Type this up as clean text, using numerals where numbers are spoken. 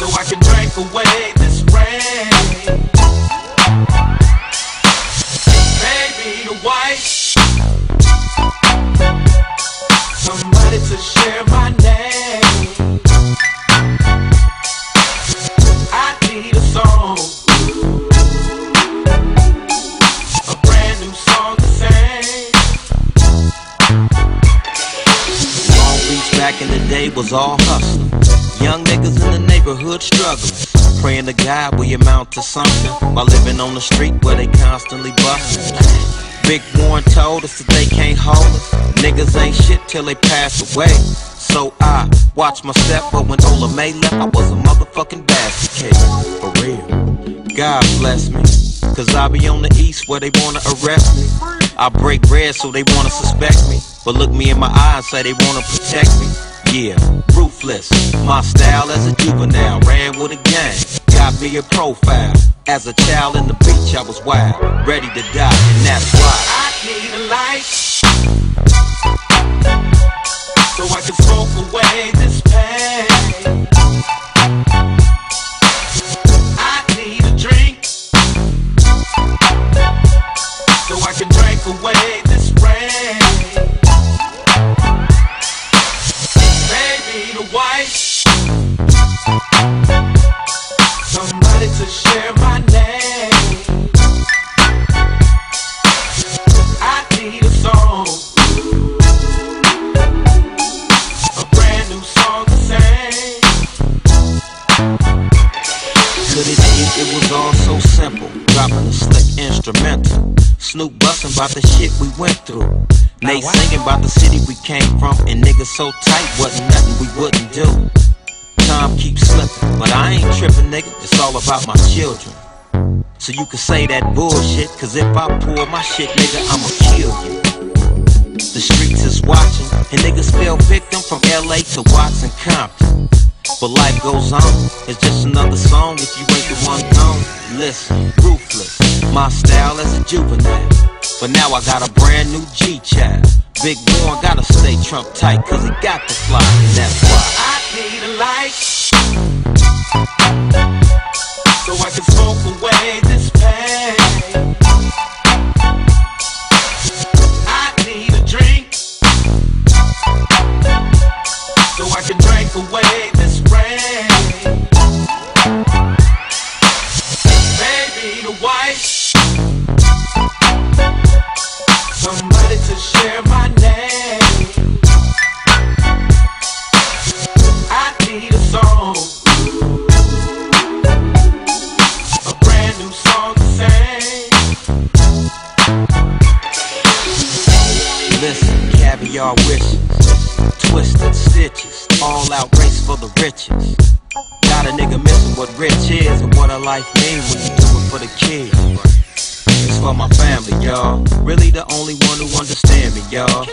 so I can drink away this rain. Baby, the white, somebody to share my name. I need a song, a brand new song to sing. Long Beach back in the day was all hustling. Young niggas in the neighborhood struggling, praying to God we amount to something while living on the street where they constantly bustin'. Big Warren told us that they can't hold us. Niggas ain't shit till they pass away. So I watch my step, but when Ola May left, I was a motherfucking basket case. For real. God bless me, cause I be on the east where they wanna arrest me. I break bread so they wanna suspect me, but look me in my eyes, say they wanna protect me. Yeah, ruthless, my style as a juvenile, ran with a gang, got me a profile. As a child in the beach I was wild, ready to die, and that's why I need a light, so I can smoke away this pain. I need a drink, so I can drink away this rain. Baby, the white, somebody to share my name. I need a song, a brand new song to sing. could it be it was all so simple? Dropping a slick instrumental, Snoop bustin' about the shit we went through, Nate singing about the city we came from, and niggas so tight wasn't nothing we wouldn't do. Time keeps slipping, but I ain't tripping, nigga, it's all about my children. So you can say that bullshit, cause if I pull my shit, nigga, I'ma kill you. The streets is watching, and niggas fell victim from LA to Watson, Compton. But life goes on, it's just another song if you ain't the one gone. Listen, ruthless, my style as a juvenile, but now I got a brand new G-child. Big Warren gotta stay Trump tight, cause he got the fly, and that's why I need a light, so I can smoke away this pain. I need a drink, so I can drink away this rain. Baby, the white, somebody to share my name. I need a song, a brand new song to sing. listen, caviar wishes, twisted stitches, all out race for the riches. Got a nigga missing what rich is and what a life means when you do it for the kids. It's for my family, y'all. Really the only one who understand me, y'all.